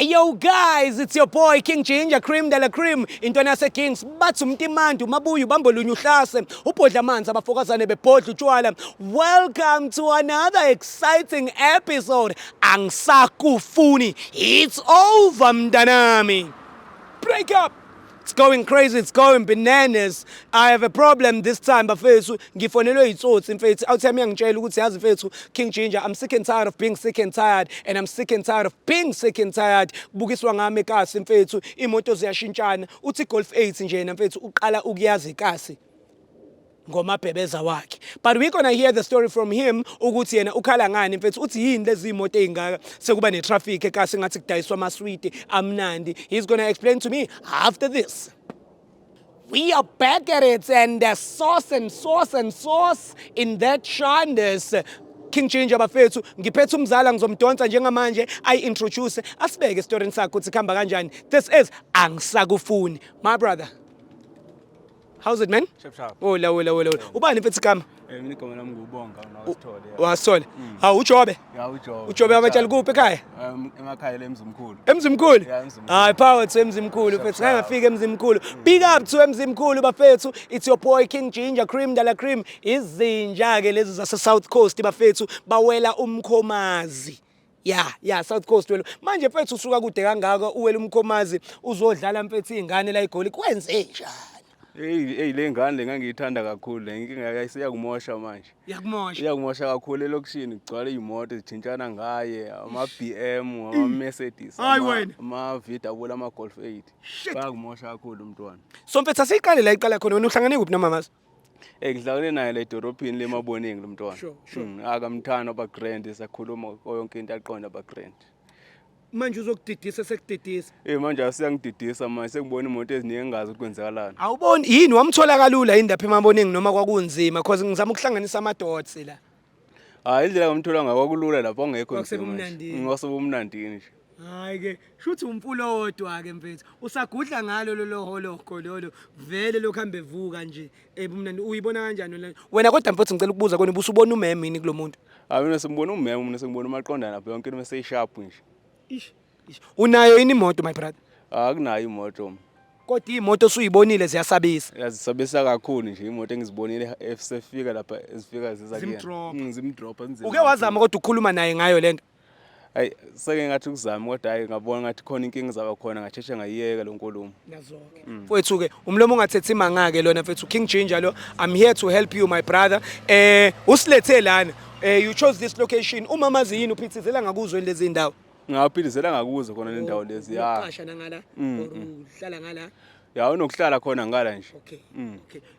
Hey yo guys, it's your boy King Ginger, cream de la cream. Intwana se Kings, bathi umntimandu mabuyu bambolunya uhlase. Ubhodla amanzi abafokazane bebhodla utshwala. Welcome to another exciting episode. Angisakufuni. It's over mntanami. Break up. It's going crazy, it's going bananas. I have a problem this time, bafethu. Ngifonelwe itsotsi mfethu. Awuthami ngitshela ukuthi yazi mfethu, King Ginger, I'm sick and tired of being sick and tired, and I'm sick and tired of being sick and tired. Bukiswa ngami kasi mfethu, imoto ziyashintshana. Uthi Golf 8 njena mfethu uqala ukuyazi kasi. Ngomabhebeza wakhe. But we're gonna hear the story from him ukuthi yena ukhala ngani mfethu uthi yini lezi imoto ezingaka sekuba ne traffic ekasi ngathi kudayiswa amasweet amnandi. He's gonna explain to me after this. We are back at it and sauce in that shandes. King Ginger bafethu ngiphethe umzala ngizomdonsa njengamanje introduce asibeke story sakho ukuthi khamba kanjani. This is Angisakufuni. My brother. How's it, man? Sharp. Ola. Ubani mfethu kama? Mina igama lami ngubonga nawasithole. Wasithola. Hawu uJobe? Ya uJobe. uJobe abatshali kuphi ekhaya? Emakhaya leMzimkhulu. Emzimkhulu? Ya Emzimkhulu. Hayi power to Emzimkhulu mfethu. Ngangafika Emzimkhulu. Big up to Emzimkhulu bafethu. It's your boy King Ginger, cream de la cream. Izinja ke lezi zase South Coast bafethu bawela umkhomazi. Yeah, South Coast welo. Manje mfethu usuka kude kangaka uwela umkhomazi uzodlala mfethu izingane la eGoli. Kwenze njani? Hey le ngane ngangiyithanda kakhulu le inkinga isiyakumosha manje. Iyakumosha kakhulu elokishini kugcwala imoto ezithintshana ngaye ama BM, ama Mercedes, ama VW, ama Golf 8. Bayakumosha kakhulu umntwana. So mfethu asiqale la iqala khona wena uhlangane kuphi nomamazi? Ngihlangane naye la edorobheni leMaboneng lo mntwana. Akamthana ba grand sakhuluma yonke into aqonda ba grand. Manje uzokudidisa sekudidisa. Manje asiyangididisa manje sekubona imoto eziningi engazi ukuthi kwenzakalani. Awuboni yini wamthola kalula yini lapha eMaboneng noma kwakunzima because ngizama ukuhlanganisa ama-dots la. Indlela ngamthola ngakwakulula lapho ongekho nje. Ngosebumnandini nje. Hayi ke, shuthi umfulo wodwa ke mfethu. Usagudla ngalo lo holoko lolo. Vele lokhambe evuka nje. Ebumnandi uyibona kanjani wena kodwa mfethu ngicela ukubuza kona ubusubona umeme yini kulo muntu? Mina simbona umeme, mina sengibona umaqondana lapho yonke into meseyisharp nje. Ish. Unayo yini imoto my brother? Akunayo imoto. Kodwa imoto usuyibonile ziyasabisa. Yazisabisa kakhulu nje imoto engizibonile efika lapha ezifika zizakuyena. Zimdropa nzima. Uke wazama kodwa ukukhuluma naye ngayo lento? Hayi seke ngathi ukuzama kodwa hayi ngabona ngathi khona inkinga izaba khona ngasheshe ngayiyeka lo nkulumo. Nazoke. Mfowethu ke umlomo ungathethi imanga ke lona mfethu King Ginger lo. I'm here to help you my brother. Usilethe lana. You chose this location. Umamazi yini uphithizela ngakuzwe lezi ndawo? Ngaphithizela ngakuzo khona le ndawo lezi ya. Uqasha ngala or uhlala ngala? Ya unokuhlala khona ngala nje. Okay.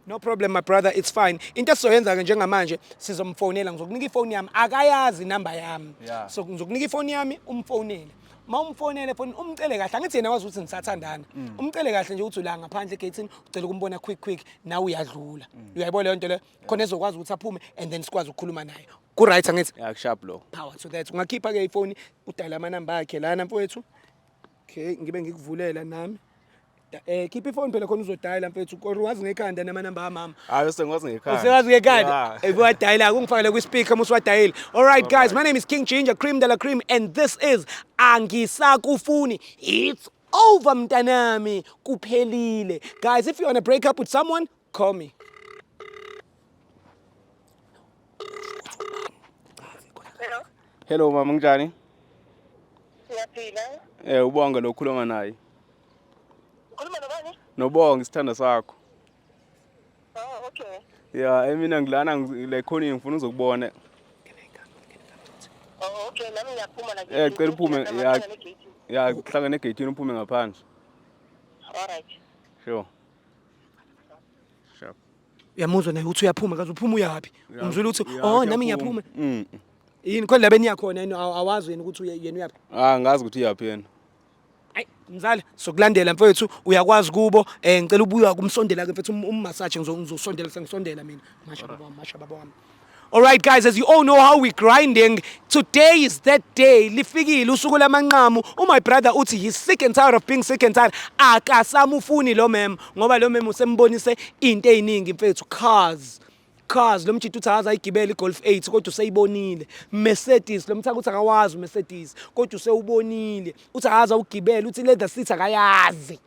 No problem my brother, it's fine. Into esizoyenza ke njengamanje sizomfonela ngizokunika ifoni yami. Akayazi number yami. So ngizokunika ifoni yami umfonele. Mawumfonele phone umcele kahle angithi yena wazi ukuthi nisathandana. Umcele kahle nje uthi la ngaphandle egate ucela ukumbona quick nawe uyadlula. Uyayibona le nto le khona ezokwazi ukuthi aphume and then sikwazi ukukhuluma naye. Ku right angithi? Ya sharp lo. Power to that. Ungakhipha ke ifoni udala ama number akhe lana mfowethu. Okay, ngibe ngikuvulela nami. Keep ifoni phela khona uzodiala mfethu kodwa wazi ngekhanda nama number amama. Hayi sengazi ngekhanda. Usewazi ngekhanda? Ebuwadayila ungifakele ku speaker muswadayila. All right guys, my name is King Ginger, cream de la cream and this is Angisakufuni. It's over mntanami kuphelile. Guys, if you want to break up with someone, call me. Hello mama njani? Siyaphila. Ubonga lo khuluma naye. Ukhuluma nobani? Nobonga isithanda sakho. Oh, okay. Ya, mina ngilana le khona ngifuna uzokubona. Oh, okay, nami ngiyaphuma la. Cela uphume ya kuhlangane egate uphume ngaphandle. All right. Sure. Sharp. Uyamuzwa naye uthi uyaphuma kaze uphuma uyapi? Umzwela uthi nami ngiyaphuma. Yini khona la beni yakhona yini awazi yini ukuthi yena uyapi? Ngazi ukuthi uyapi yena. Hayi mzala sokulandela mfowethu uyakwazi kubo ngicela ubuya kumsondela ke mfethu ummassage ngizosondela sengisondela mina masha baba wami. All right guys, as you all know how we grinding, today is that day. Lifikile usuku lamanqamu. My brother uthi he's sick and tired of being sick and tired. Akasamufuni lo mem ngoba lo mem usembonise into eziningi mfethu cars. cars lo mjito uthaza igibela iGolf 8 kodwa useyibonile. Mercedes lo mthaka uthi akawazi uMercedes kodwa usewubonile. Uthaza ugibela uthi leather seat akayazi.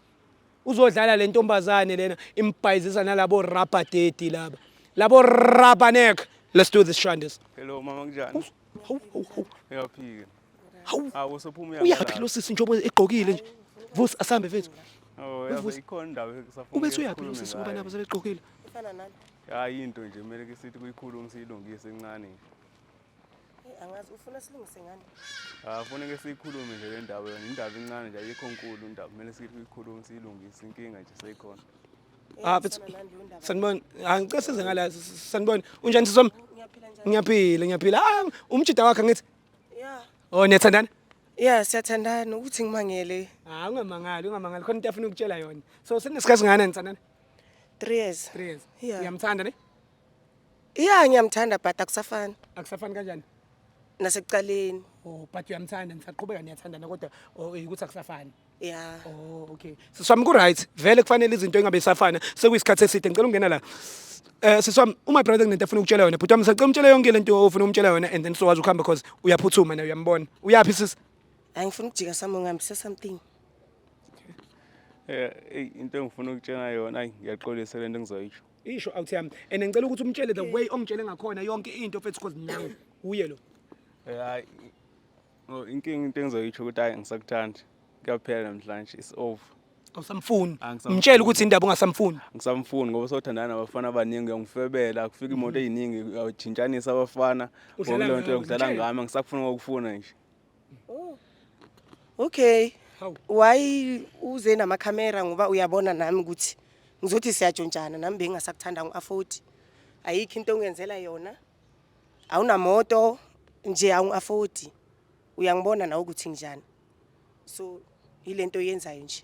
Uzodlala le ntombazane lena imbhayizisa nalabo rubber daddy laba. Labo rubberneck. Let's do this, Shandis. Hello mama kunjani? Uyaphika. Hawu. Usophuma Uyaphi lo sisi njengoba egqokile nje? Vusi asambe mfethu. Oh, yazi ikhona indaba ekusafuna. Ubethu uyaphi lo sisi ngoba nabo sebegqokile? Ufana nani? Hayi into nje kumele ke sithi kuyikhuluma siyilungise encane. Angazi ufuna silungise ngani? Ufuna ke siyikhulume nje le ndaba yona indaba encane nje ayikho enkulu indaba kumele sithi kuyikhuluma siyilungise inkinga nje seyikhona. Bethu sanibona angicasize ngala sanibona unjani sisoma? Ngiyaphila. Umjida wakhe ngithi. Yeah. Oh niyathandana? Yeah, siyathandana ukuthi ngimangele. Ungamangali khona into afuna ukutshela yona. So senisikhathi ngane nithandana? 3 years. 3 years. Yeah. Uyamthanda ne? Yeah, ngiyamthanda but akusafani. Akusafani kanjani? Nasekuqaleni. Oh, but uyamthanda nisaqhubeka niyathandana kodwa ukuthi akusafani. Yeah. Oh, okay. Siswami ku right, vele kufanele izinto engabe isafana sekuyisikhathi eside ngicela ungena la. Siswami uma brother kunento afuna ukutshela yona, but wami sacela umtshele yonke lento ofuna umtshela yona and then sowazi ukuhamba because uyaphuthuma na uyambona. Uyaphi sisi? Angifuna ukujika sami ngihambise something. Into engifuna ukutshela yona ayi ngiyaxolisa lento engizoyisho. Isho out yami. And ngicela ukuthi umtshele the way ongitshele ngakhona yonke into fethu because nawe uye lo. Hayi. Inkinga into engizoyisho ukuthi hayi ngisakuthanda. Kuyaphela namhlanje it's over. Awusamfuni. Mtshela ukuthi indaba ungasamfuni. Ngisamfuni ngoba sothandana nabafana abaningi uyangifebela kufika imoto eziningi awujintshanisa abafana ngoba le nto yokudlala ngami ngisakufuna ukufuna nje. Oh. Okay. Hawu. Why uze namakhamera ngoba uyabona nami ukuthi ngizothi siyajontshana nami bengingasakuthanda ngi-afford. Ayikho into ongenzela yona. Awunamoto nje awungi-afford. Uyangibona nawe ukuthi njani. So ilento yenzayo nje.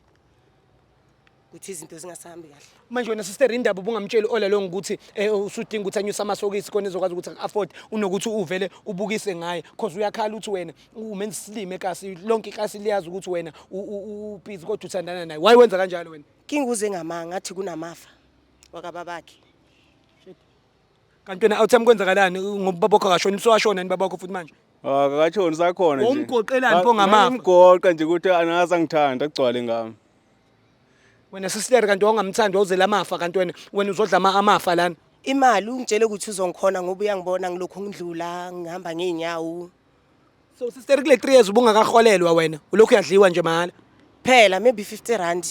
Ukuthi izinto zingasahambi kahle. Manje wena sister indaba ubungamtsheli olalong ukuthi usudinga ukuthi anyuse amasokisi kona ezokwazi ukuthi afford unokuthi uvele ubukise ngaye because uyakhala ukuthi wena umenza slime ekasi lonke ikasi liyazi ukuthi wena ubhizi kodwa uthandana naye. Why wenza kanjalo wena? Kinguze ngamanga ngathi kunamafa wakababakhe. Kanti wena awuthami kwenzakalani ngoba babakho akashona sowashona ni babakho futhi manje? Akakashoni sakhona nje. Umgoqelani pho ngamafa? Umgoqa nje ukuthi angazi angithanda agcwale ngami. Wena sister kanti ongamthandi wawuzela amafa kanti wena uzodla amafa lana. Imali ungitshele ukuthi uzongikhona ngoba uyangibona ngilokho ngidlula ngihamba ngeenyawo. So sister kule 3 years ubungakaholelwa wena ulokhu uyadliwa nje mahala. Phela maybe 50 rand.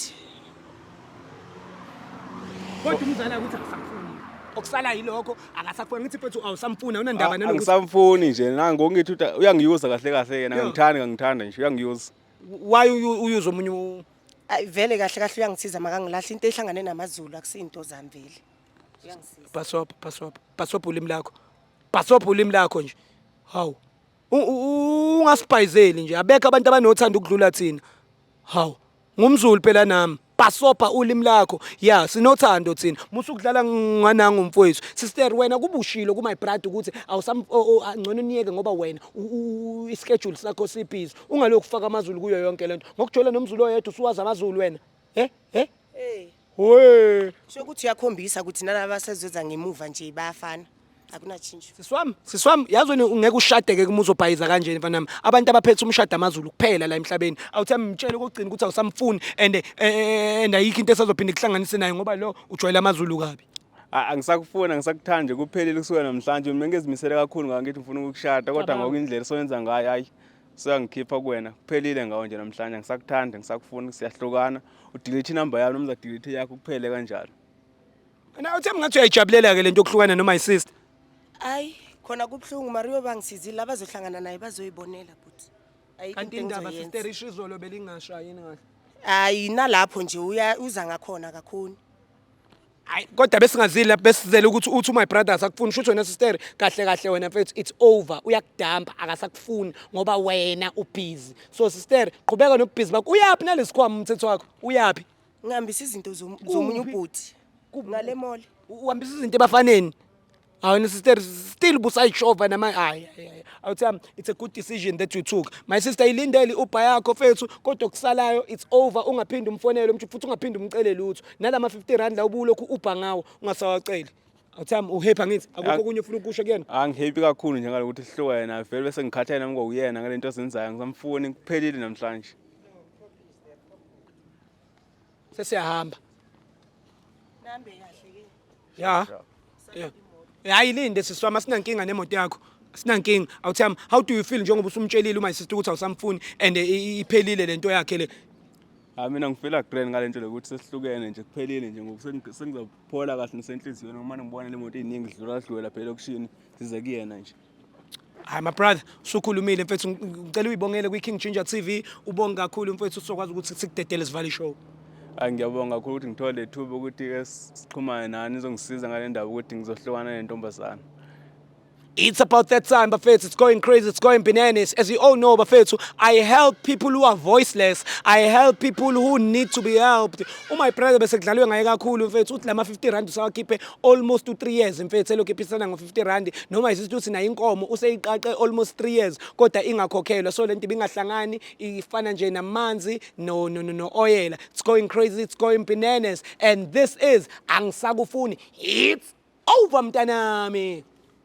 Kodwa umzala ukuthi akusafuni. Okusala yiloko akasafuni ngithi mfethu awusamfuna unandaba nalokuthi. Angisamfuni nje nangu ngithi uyangiyuza kahle yena ngangithanda nje uyangiyuza. Why uyuza umunye Ay vele kahle uyangithiza makangilahla into ehlangane namaZulu akusinto zami vele. Uyangisiza. Pasop ulimi lakho nje. Hawu. Ungasipayizeli nje abekho abantu abanothanda ukudlula thina. Hawu. Ngumzulu phela nami. Pasopa ulimi lakho. Yeah, sinothando thina. Musu ukudlala ngananga umfowethu. Sister wena kubushilo kuma brother ukuthi ngcono niyeke ngoba wena ischedule sakho sibhizi. Ungalokhu ufaka amaZulu kuyo yonke lento. Ngokujola nomZulu oyedwa usuwazi amaZulu wena. We. Sho ukuthi uyakhombisa ukuthi nalaba sezoza ngemuva nje bayafana. Akuna change. Siswami yazi wena ungeke ushadeke kuma uzobhayiza kanje mfana nami. Abantu abaphethe umshado amaZulu kuphela la emhlabeni. Awuthami mtshele ukugcina ukuthi awusamfuni and ayikho into esazophinde kuhlanganise naye ngoba lo ujwayela amaZulu kabi. Angisakufuna ngisakuthanda kuphelile kusuka namhlanje mina ngezimisele kakhulu ngakithi ngifuna ukukushada kodwa ngokindlela soyenza ngayo hayi soyangikhipha kuwena kuphelile ngawo nje namhlanje ngisakuthanda ngisakufuna siyahlukana udelete inamba yami noma uzadelete yakho kuphele kanjalo. Awuthami ngathi uyayijabulela ke lento yokuhlukana noma my sister. Ay khona kubhlungu Mario bangisizile abazohlangana naye bazoyibonela but ayikho kanti indaba sister ishizolo belingasha yini kahle. Hayi nalapho nje uza ngakhona kakhulu. Hayi kodwa besingazile besizele ukuthi uthi my brothers akufuni shuthi wena sister kahle wena mfethu it's over uyakudampa akasakufuni ngoba wena ubusy. So sister qhubeka nobusy bakho uyapi nalesikhwama umthetho wakho uyapi? Ngihambisa izinto zomunye ubhuti ngale mall. Uhambisa izinto ebafaneni. Awena sister still busayishova nama hayi awuthami it's a good decision that you took. My sister ilindele uBha yakho fethu kodwa kusalayo it's over ungaphindi umfonele futhi ungaphindi umcele lutho nalama 50 rand la ubulokhu uBha ngawo ungasawaceli. Awuthami uhappy angithi akukho kunye ufuna ukusho kuyena. Angihappy kakhulu nje ngalokuthi sihluka yena vele bese ngikhathele nami ngouyena ngalento ezenzayo ngisamfuni kuphelile namhlanje. Sesiyahamba. Nambe kahle ke. Yeah. Hayi linde siswama sinankinga nemoto yakho. Sinankinga. Awuthami how do you feel njengoba usumtshelile uma isister ukuthi awusamfuni and iphelile lento yakhe le. Mina ngifela grand ngalento lokuthi sesihlukene nje kuphelile nje ngoba sengizophola kahle nesenhliziyweni uma ngibona le moto eziningi zidlula phela okushini size kuyena nje. Hayi my brother usukhulumile mfethu ngicela uyibongele kwi King Ginger TV ubonge kakhulu mfethu usokwazi ukuthi sikudedele sivale show. Ngiyabonga kakhulu ukuthi ngithole ithuba ukuthi ke siqhumane nani izongisiza ngale ndaba ukuthi ngizohlukana nentombazana. It's about that time, Bafethu. It's going crazy. It's going bananas. As you all know, Bafethu, I help people who are voiceless. I help people who need to be helped. My brother besekudlalwe ngaye kakhulu mfethu uthi lama 50 rand usawakhiphe almost to 3 years mfethu elokhipisana ngo 50 rand noma isithi uthi na inkomo useyiqaqe almost 3 years kodwa ingakhokhelwa so lento ibingahlangani ifana nje namanzi no oil. It's going crazy. It's going bananas and this is Angisakufuni. It's over mntanami.